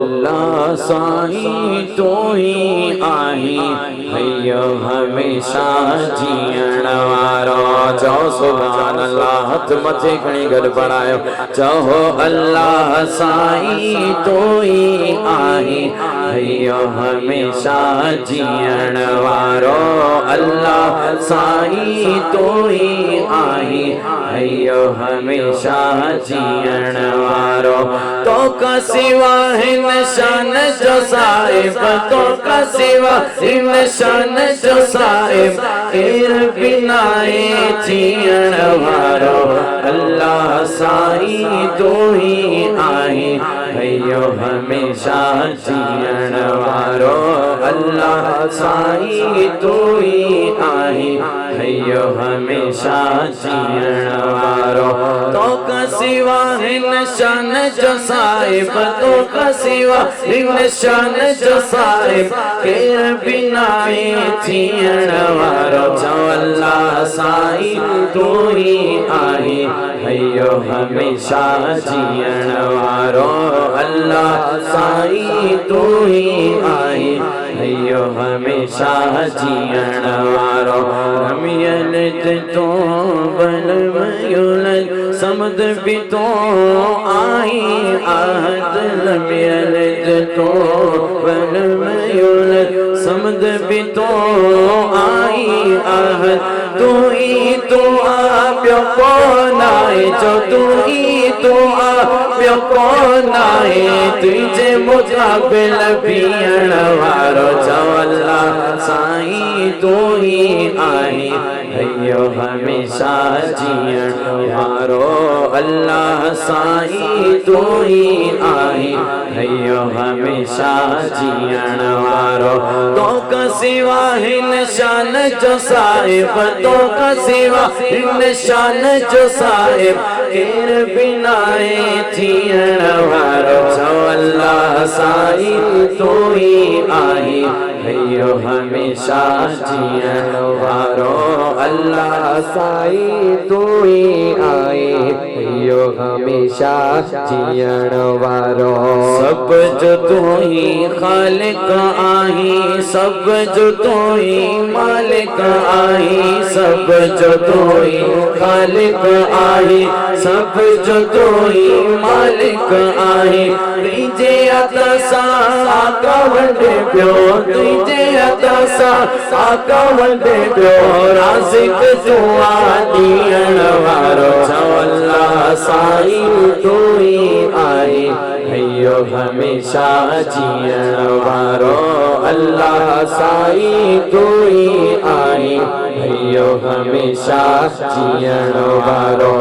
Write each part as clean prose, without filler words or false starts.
अल्लाह साईं तो ही आही भैया हमेशा जीअण वारो चओ सुभान अल्लाह हथ मथे खणी गॾु पढ़ायो चओ अल्लाह साईं तो ही आही भैया हमेशा जीअण वारो अल्लाह साईं तो ही आही भैया हमेशा जीअण वारो तो का सिवा हिन शान जो साहिब तो का सिवा हिन शान जो साहिब केर बिनाए जीअण वारो अल्लाह साईं तो ही आही भैया हमेशा जीअण वारो अल्लाह साईं तो ही आही भैया हमेशा जीअण वारो तो का सिवा हिन शान जो साहिब तो का सिवा हिन शान जो साहिब केर बिनाए जीअण वारो चओ अल्लाह साईं तू ही आही भैया हमेशा जीअण वारो अल्लाह साईं तू ही आही भैया हमेशा जीअण वारो रमियल तो बल मयुल समद भी तो आई आहद रमियल तो बल मयुल समद भी तो आई आहद तू ही तो आप्यो कौन आए जो तू ही तो आप्यो कौन आए तुझे मुकाबिल बीहण वारो चओ अल्लाह साईं तू ही आही भैया हमेशा जीअण वारो अल्लाह साईं तू ही आही भैया हमेशा जीअण वारो तो का सिवा हिन शान जो साहिब तो का सिवा हिन शान जो साहिब केर बिनाए जीअण वारो चओ अल्लाह साईं तू ही आही भैया हमेशा जीअण वारो अल्लाह साईं तू ही आही भैया हमेशा जीअण वारो सब जो तू ही खालिक आही सब जो तू ही मालिक आही सब जो तू ही खालिक आही सब जो तू ही मालिक आही तुझे अता सा आका वंडे पियो तुझे अता सा आका वंडे पियो राज़िक तू आदीअण वारो चओ अल्लाह साईं तू ही आही भैया हमेशा जीअण वारो अल्लाह साईं तू ही आही भैया हमेशा जीअण वारो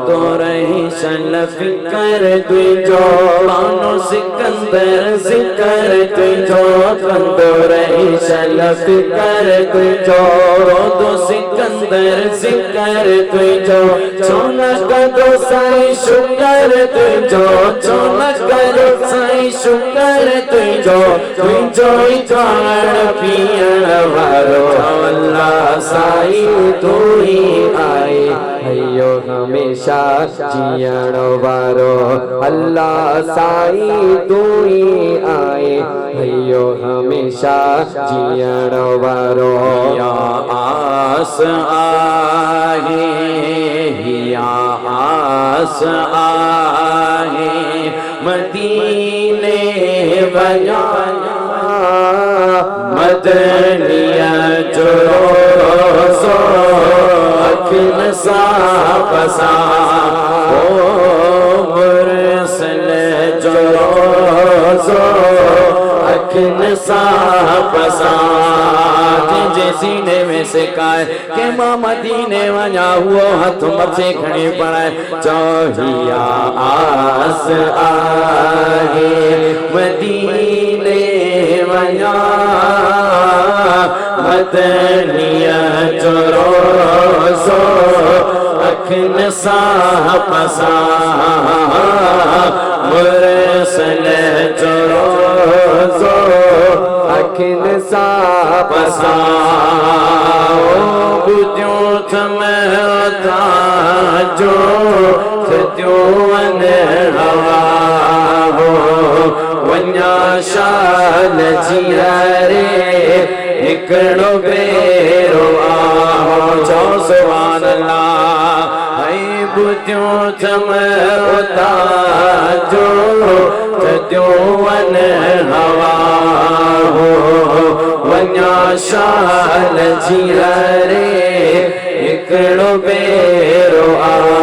तो रही शन फिकर तुझो मानो सिकंदर जिकर तुझो कंदो रही शन फिकर तुझो रोदो सिकंदर जिकर तुझो चोन कदो साईं शुकर तुझो चोन करो साईं शुकर तुझो तुझो ही खाण पीअण वारो अल्लाह साईं तू ही आही भैया हमेशा जीअण वारो अल्लाह साईं तू ही आही भैया हमेशा जीअण वारो या आस आहे या आस आहे मदीने वञा मदनिया जो सो अखिन सा बसा ओ मुरसल जो सो अखिन सा बसा तुझे सीने में से काए के मां मदीने वञा हुओ हथ मथे खणी पढ़ाए चौहिया आस आहे मदीने वञा मदनिया जो रोज़ो अखिन सा पसा मुरसल जो रोज़ो अखिन सा पसा बुझो थमता जो सजो वन हवा हो वन वञा शाल जियारे हिकिड़ो भेरो आओ चओ सुभान अल्लाह। ऐं ॿुधियो थम उता जो थधियो वन हवा हो वञा शाल जियारे हिकिड़ो भेरो आओ।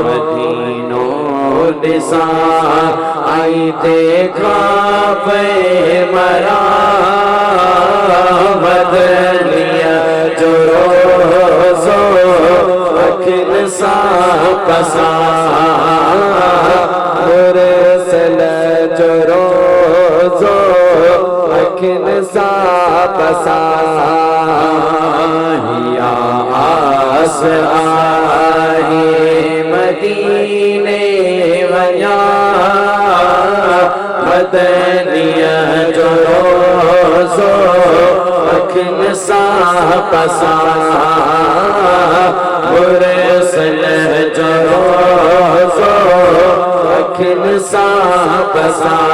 मदीनो ॾिसां आई देखा पे मरा मदनिया जो रोज़ो अखियुनि सां पसां मुरसल जो रोज़ो अखियुनि सां पसां या आस आहे मदीने वञा मदनिया जो रोज़ो अखियुनि सां पसां मुरसल जो रोज़ो अखियुनि सां पसां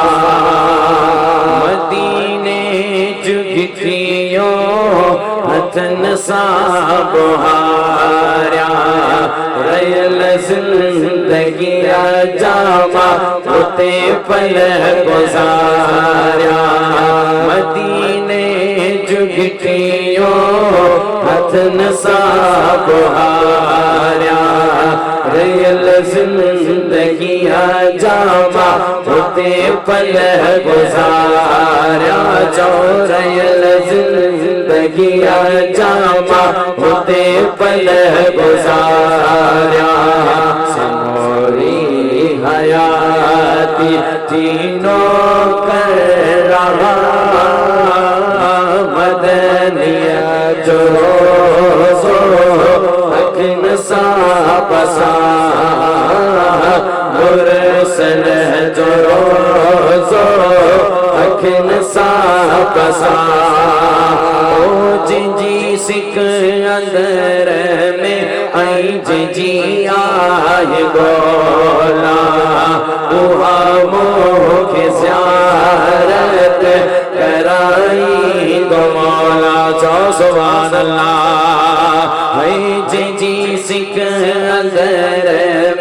मदीने जुगियो हथन सां बुहारिया रयल ज़िंदगी जामा उते पल गुज़ारिया मदीने जुगियो हथन सां बुहारिया रयल ज़िंदगी जामा उते पल गुज़ारिया चो रयल ज़िंदगी जामा उते पल गुज़ारिया समोरी हयाती तीनों कर रहा मदनिया जो रोज़ो अखियुनि सां पसां मुरसल जो रोज़ो अखियुनि सां पसां ओ जिंजी सिक अंदर में आई जिंजी आहे गोला उहा मोखे ज़ियारत कराई दो मौला चओ सुभान अल्लाह। ऐं जिंजी सिक अंदर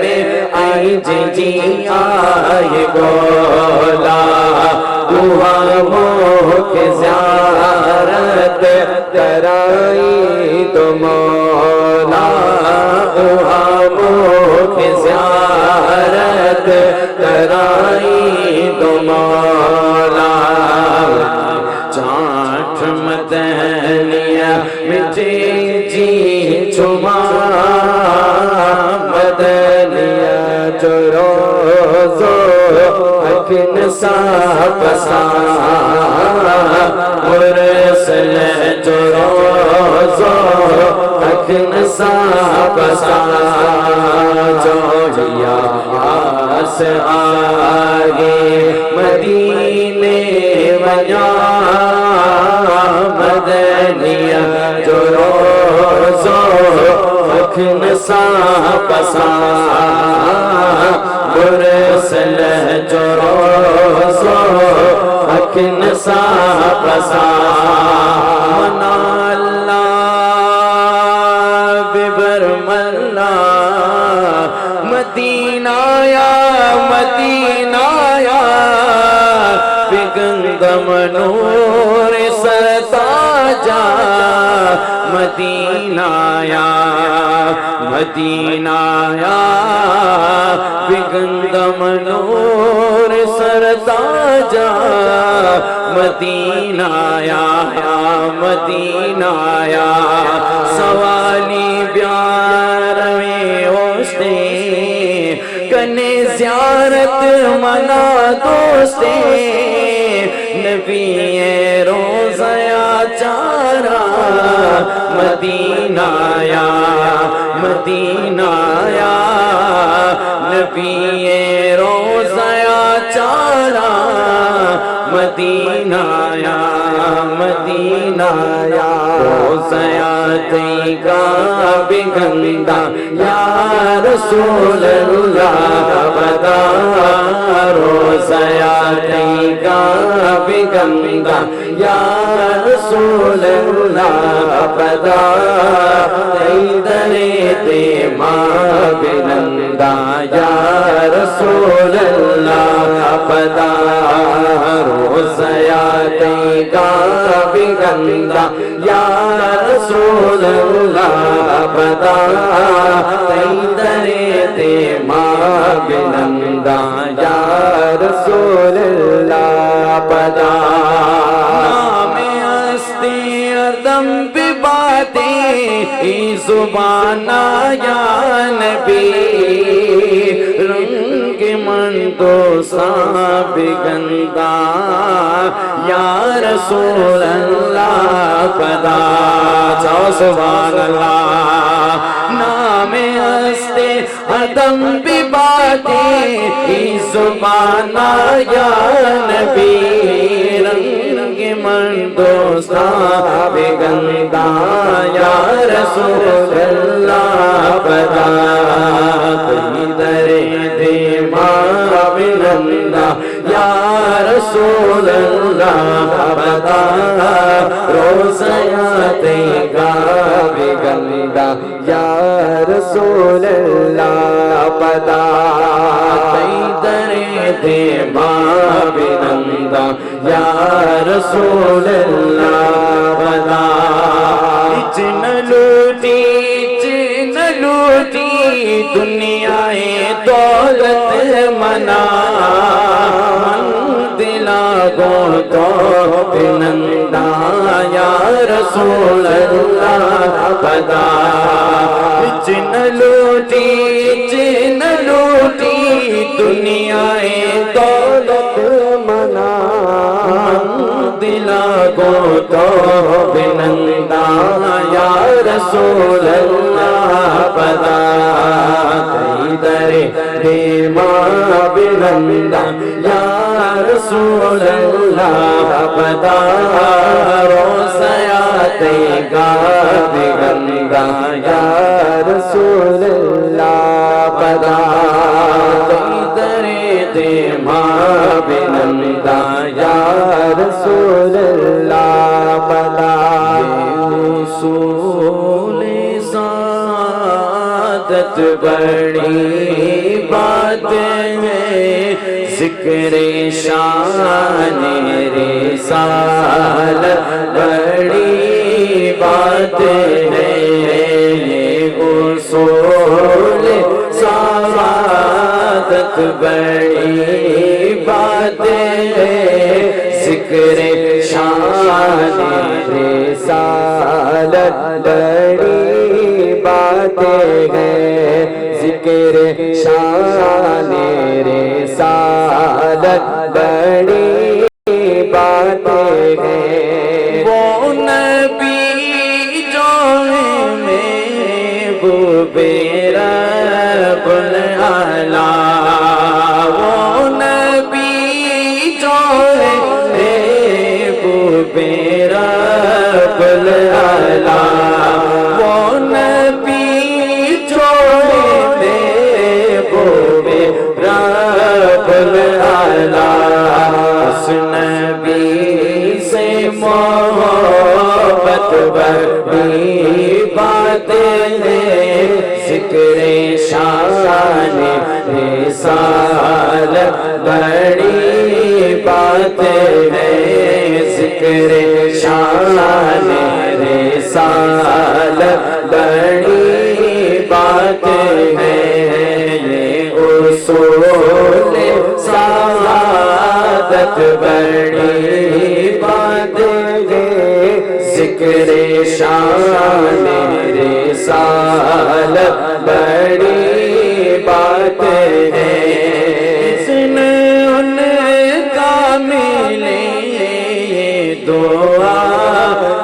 में आई जिंजी आहे गोला उहा मोखे ज़ियारत कराई दो मौला उहा मोखे ज़ियारत कराई दो मौला। चाठ मदनिया मिटे जी छुमा मदनिया जो रोज़ो अखियुनि सां पसां मुरसल जो रोज़ो अखियुनि सां पसां जो या आस आहे मदीने वञा मदनिया जो रोज़ो अखियुनि सां पसां मुरसल जो रोज़ो अखियुनि सां पसां मना अल्लाह बिबरमल्ला मदीना या बिगंदम नूर सरताजा मदीना या बिगंदम नूर सरताजा मदीना या सवाली प्यार में ओस्ते कने ज़ियारत मना दोस्ते नबी रोज़या चारा मदीना या नबी रोज़या चारा मदीना या मदीना या रोज़याते का बिगंदा या रसूल अल्लाह बता रोज़याते का बिगंदा या रसूल अल्लाह बता दरे दे माँ बिनंदा या रसूल अल्लाह बता रोज़याते का बिगंदा या रसूल अल्लाह बता दरे दे माँ बिनंदा या रसूल अल्लाह बता दम पे बातें जुबाना या नबी रंग मन तो सा बिगंदा या रसूल अल्लाह पदा जाओ सुभान अल्लाह नामे हस्ते अदम भी बातें जुबाना या नबी रंग मन दोस्ता बिगंदा या रसूल अल्लाह पदा दरे दे माँ बिनंदा या रसूल अल्लाह पदा रोज़याते का बिगंदा या रसूल अल्लाह पदा दरे दे माँ बिनंदा या रसूल अल्लाह बता इचन लूटी दुनियाए दौलत मना दिला गो तो बिनंदा या रसूल अल्लाह बता इचन लूटी दुनियाए दौलत मना दिला गो तो बिनंदा या रसूल अल्लाह बता दरे दे माँ बिनंदा या रसूल अल्लाह बता रोज़याते का बिगंदा या रसूल अल्लाह बता दरे दे माँ बिनंदा या रसूल अल्लाह बता रसूल सादत बड़ी बात है ज़िक्र शान रिसालत बड़ी बात है उसूल सादत बड़ी बात है ज़िक्र शान रिसालत बड़ी बात है ज़िक्र शान रिसालत बड़ी बात है वो नबी जो है महबूबे रब्बुल आला वो नबी जो है महबूबे रब्बुल आला वो नबी जो है महबूबे रब्बुल आला उस नबी से मोहब्बत बड़ी बात है ज़िक्र शान रिसालत बड़ी बात है ज़िक्र शान रिसालत बड़ी बात है ये उसूल सादत बड़ी बात है ज़िक्र शान रिसालत बड़ी बात है इसने उनका मिले दुआ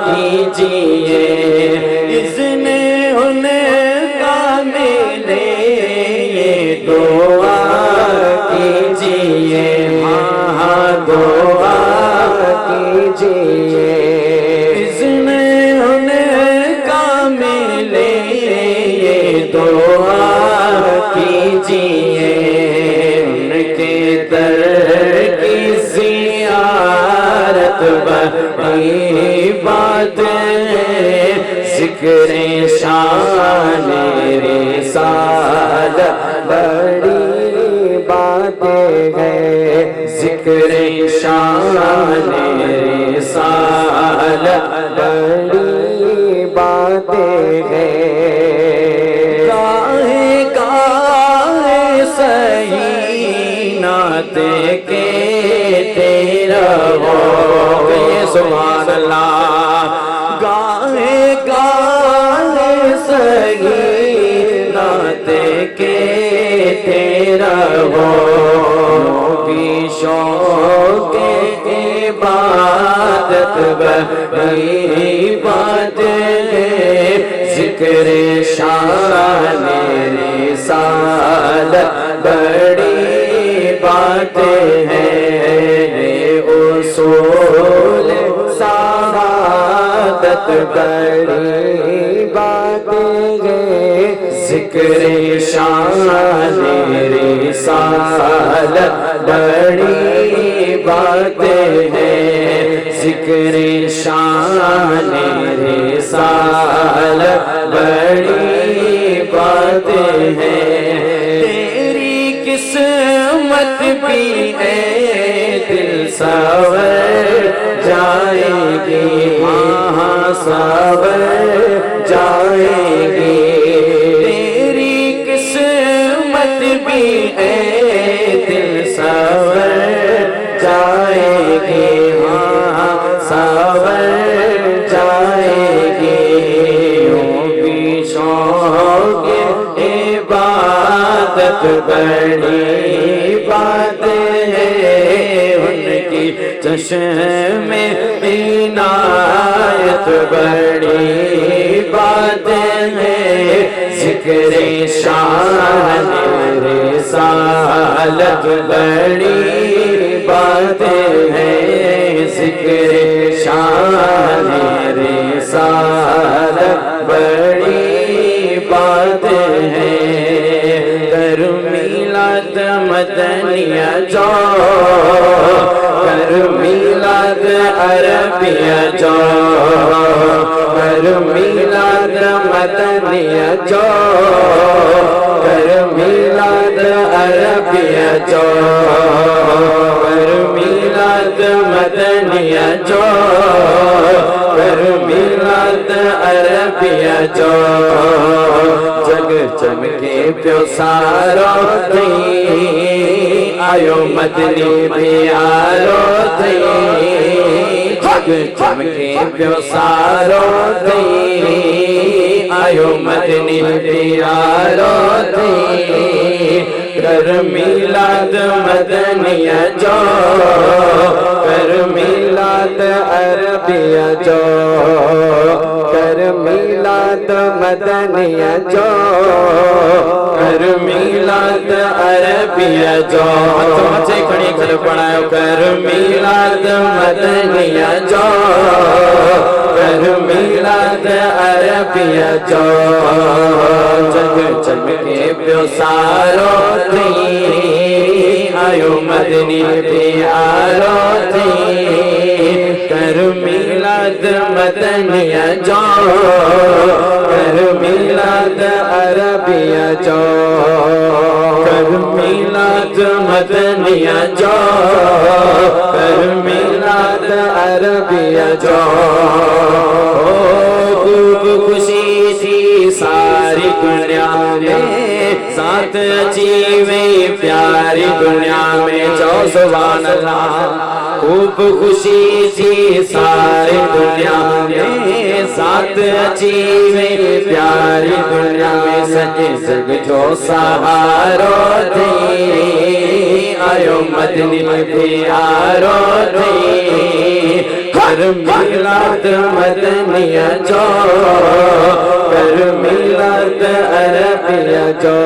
कीजिए इसने उनका मिले दुआ कीजिए हाँ दुआ कीजिए बड़ी बात है, जिक्र शान रिसालत बड़ी बात है, जिक्र शान रिसालत बड़ी बात है। गाहे गाहे सही नात के तेरा हो सुभान अल्लाह। गाहे गाहे सही नात के तेरा हो, शौक़ इबादत बड़ी बात है, जिक्र शान रिसालत बड़ी बात है। उसूल सआदत बड़ी बात है, जिक्र शान रिसालत बड़ी बात है, जिक्र शान रिसालत बड़ी बात है। तेरी किस्मत भी है दिल सवर जाएगी, हाँ सवर जाएगी। तेरी किस्मत भी है दिल सवर जाएगी, हाँ सवर जाएगी। भी शौक़ इबादत बड़ी बात है, उनकी चश्मे इनायत बड़ी बात है, जिक्र शान रिसालत बड़ी बात है, जिक्र शान रिसालत बड़ी बात है। कर मिलाद मदनिया जो, कर मिलाद अरबिया जो, कर मिलाद मदनिया जो, कर मिलाद अरबिया जो, कर मिलाद मदनिया जो, कर मिलाद अरबिया जो। जग चमके प्यो सारो थई, आयो मदनी प्यारो थई। जग चमके प्यो सारो थई, आयो मदनी प्यारो थई। कर मिलाद मदनिया जो, कर मिलाद अरबिया जो, कर मिलाद मदनिया जो, कर मिलाद अरबिया जो। बच्चे खड़ी कर पढ़ायो, कर मिलाद मदनिया जो, कर मिलाद अरबिया जो। जग चमके प्यो सारो थई, आयो मदनी प्यारो थई। कर मिलाद मदनिया जो, कर मिलाद अरबिया जो, कर मिलाद मदनिया जो, कर मिलाद अरबिया जो। खूब खुशी थी सारी दुनिया में, साथ अजीवे प्यारी दुनिया में जो सुभान अल्लाह। खूब खुशी थी सारी दुनिया में, साथ अजीवे प्यारी दुनिया में। सजे सग जो सहारो थी, आयो मदनी प्यारो थी। कर मिलाद मदनिया जो, कर मिलाद अरबिया जो,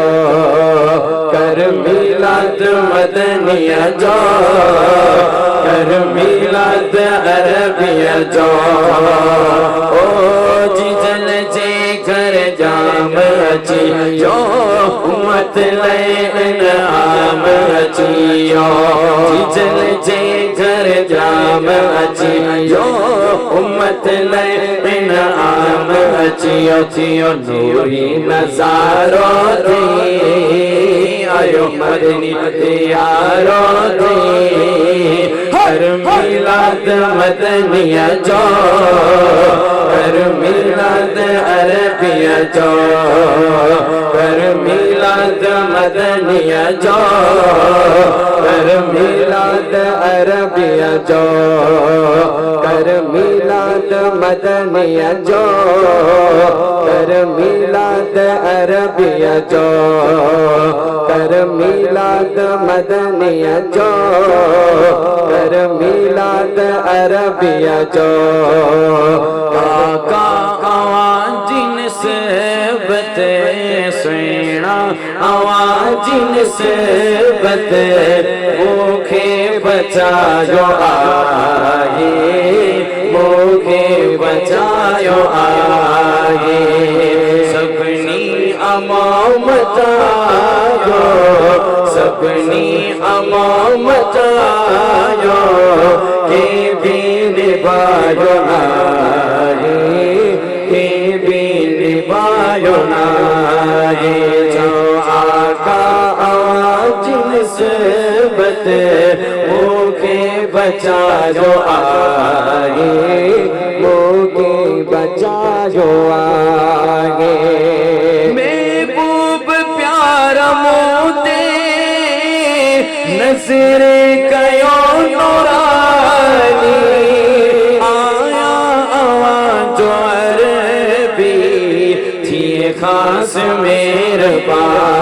कर मिलाद मदनिया जो, कर मिलाद अरबिया जो। ओ जी जल जे घर जाम अची जो, उम्मत ले इनाम अचियो। जी जल जे घर जाम आम अची यो उम्मत ले इनाम अचियो थियो नूरी नजारो थी आयो मदनी यारो थी हर मिलाद मदनिया जो हर मिलाद अरबिया जो हर मिलाद मदनिया जो हर मिलाद अरबिया जो कर मिलाद मदनिया जो कर मिलाद अरबिया जो कर मिलाद मदनिया जो कर मिलाद अरबिया जो काका आवाज जिनसे बते सुना आवाज जिनसे बते भूखे बचायो आए भूखे बचायो आए सबनी अमामतायो सबनी अमामतायो के भी निभायो आए के भी निभायो आए जो आका आवाज निस्बत मुझे बचायो आगे मुझे बचायो आगे महबूब प्यारा मोते नजर कयो नूरानी आया आवाज अरबी थी खास मेहरबानी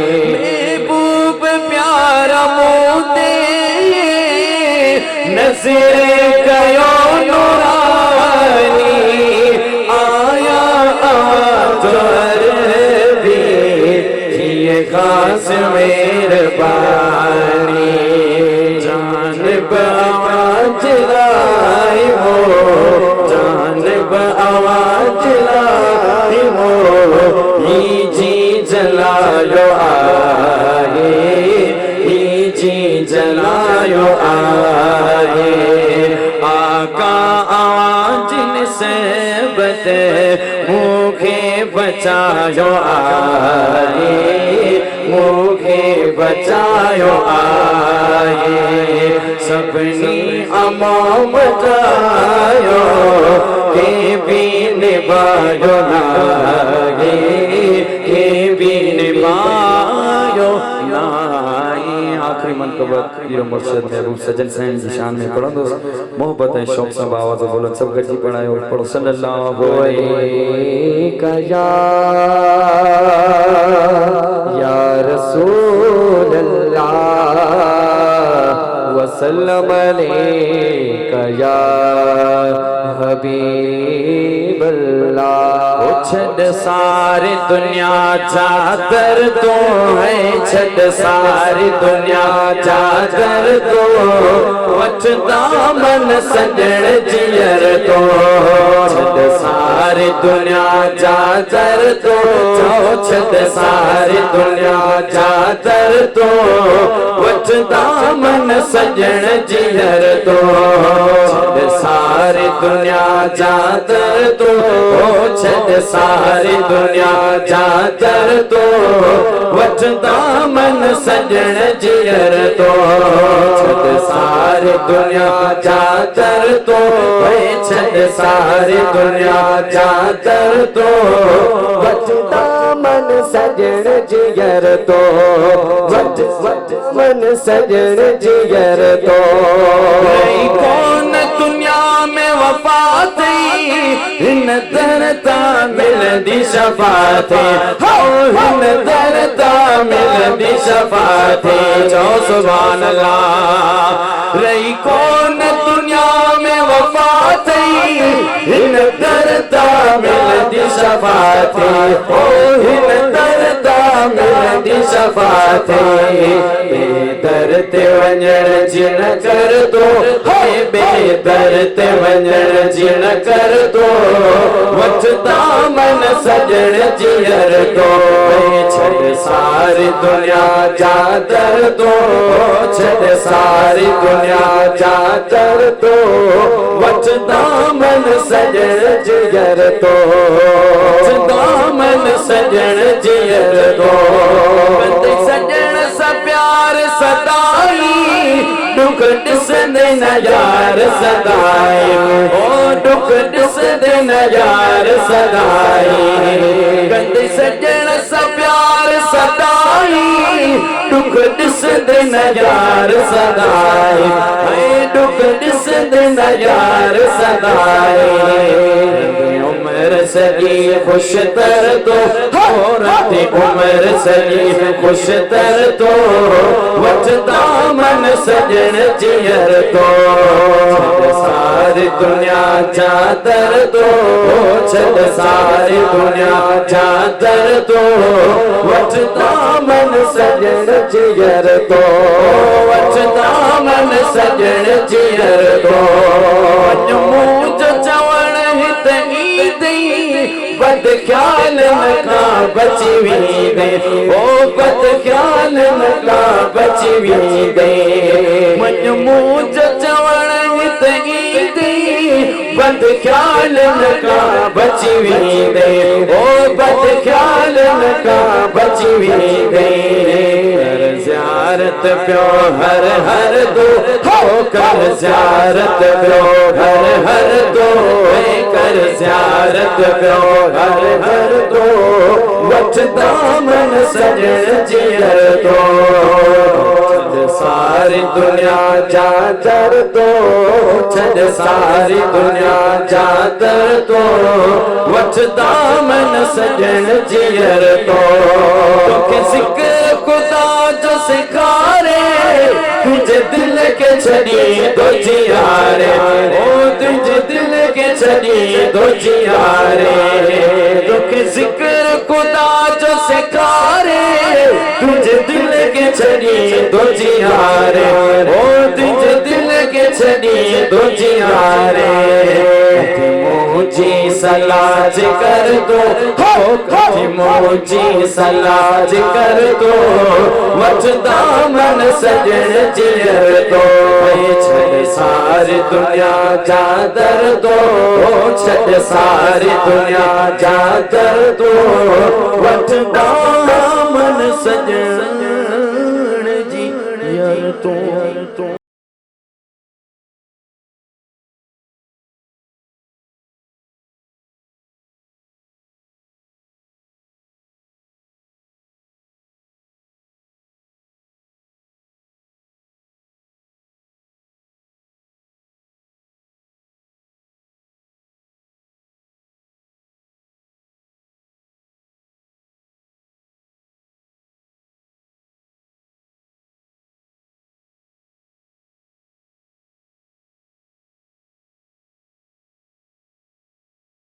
महबूब प्यारा मोते नजर कयो नूरानी आया आवाज अरबी थी खास मेहरबानी जानब आवाज लाई हो जानब आवाज लाई हो ये जी जलायो आए ये जी जलायो आए आका आवाज से बते मुखे बचायो आए मुखे बचायो आए सबनी अमामतायो के भी निभायो नागे के भी निभायो नागे आखिरी मनकबत पीर मुर्शिद महबूब सजन सैन जी शान में पढ़ो दोस्त मोहब्बत है शौक सब आवाज़ बुलंद सब गजी पढ़ायो पढ़ो सल्लल्लाहु अलैहि या रसूल अल्लाह वसल्लम अलैका या हबीब अल्लाह छद सारी दुनिया चादर तो है छद सारी दुनिया चादर तो वच दामन सजण जियर तो छद सारी दुनिया चादर तो छद सारी दुनिया चादर तो वच दामन सजण जियर तो छद सारी दुनिया चादर तो छद सारी दुनिया चादर तो वच दामन सजण जियर तो छद सारी दुनिया चादर तो छद सारी दुनिया चादर तो वच दामन सजण जियर तो वच मन सजण जियर तो कौन दुनिया में वफा थी इन दरता मिलदी शफात इन दरता मिलदी शफात जो सुभान अल्लाह रही कौन दुनिया में वफा थी इन दरता मिलदी शफात इन दरता मिलंदी शफ़ात बेदर ते वञण जी न कर दो बेदर ते वञण जी न कर दो वठदा मन सजण जीअर तो छॾ सारी दुनिया जा दर्दो छॾ सारी दुनिया जा दर्दो वठदा मन सजण जीअर तो वठदा मन सजण जीअर तो सजण सा प्यार सदाई दुख ॾिसंदे न यार सदाई ओ दुख ॾिसंदे न यार सदाई कंदे सजण सा प्यार सदाई दुख ॾिसंदे न यार सदाई दुख ॾिसंदे न यार सदाई उम्र सॼी खुश तर तो राती उम्र सॼी खुश तर तो वठदा मन सजण जीअर तो सारी दुनिया जा दर्दो छॾ सारी दुनिया जा दर्दो वठदा मन सजण जीअर तो वठदा मन सजण जीअर तो मुंहिंजो चवण हित ईंदे बद ख्याल न का बची वेंदे ओ बद ख्याल न का बची वेंदे मन मुंहिंजो चवण हित ईंदे बद ख्याल न का बची वेंदे ओ बद ख्याल न का बची वेंदे ज़ियारत पियो हर हर दो कर ज़ियारत पियो हर हर दो कर ज़ियारत पियो हर हर दो वठदा मन सजण जीअर तो सारी दुनिया जा दर्दो छॾ सारी दुनिया जा दर्दो वठदा मन सजण जीअर तो तोखे ज़िक्र खुदा जो सिखारे तुझे दिल के छड़ी दो जियारे ओ तुझे दिल के छड़ी दो जियारे तोखे ज़िक्र खुदा जो सिखारे तुझे दिल के छड़ी दो जियारे ओ तुझे दिल के छड़ी दो जियारे मुझे सलाज कर दो मुझे सलाज कर दो वठदा मन सजण जीअर तो छॾ सारी दुनिया जा दर्दो छॾ सारी दुनिया जा दर्दो वठदा मन सजण जीअर तो